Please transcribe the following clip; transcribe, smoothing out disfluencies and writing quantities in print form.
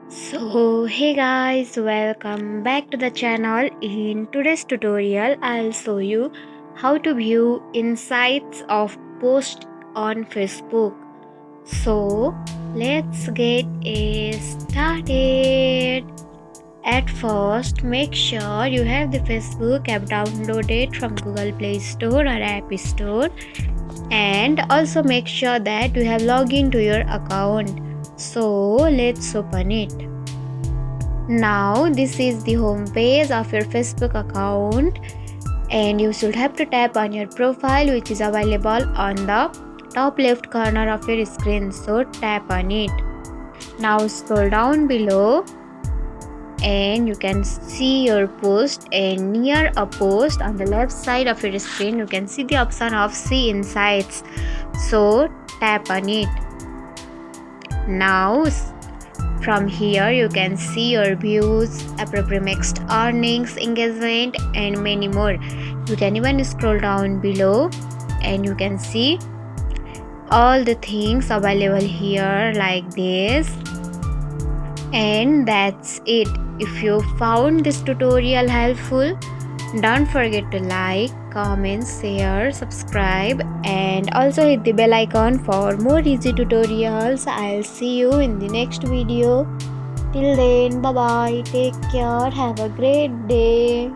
So hey guys, welcome back to the channel. In today's tutorial I'll show you how to view insights of post on Facebook. So let's get started. At first, make sure you have the Facebook app downloaded from Google Play Store or App Store, and also make sure that you have logged into your account. So let's open it. Now this is the home page of your Facebook account, and you should have to tap on your profile, which is available on the top left corner of your screen. So tap on it. Now scroll down below and you can see your post, and near a post on the left side of your screen you can see the option of see insights. So tap on it. Now from here you can see your views, approximate earnings, engagement and many more. You can even scroll down below and you can see all the things available here like this. And that's it. If you found this tutorial helpful, don't forget to like, comment, share, subscribe and also hit the bell icon for more easy tutorials. I'll see you in the next video. Till then, bye bye, take care, have a great day.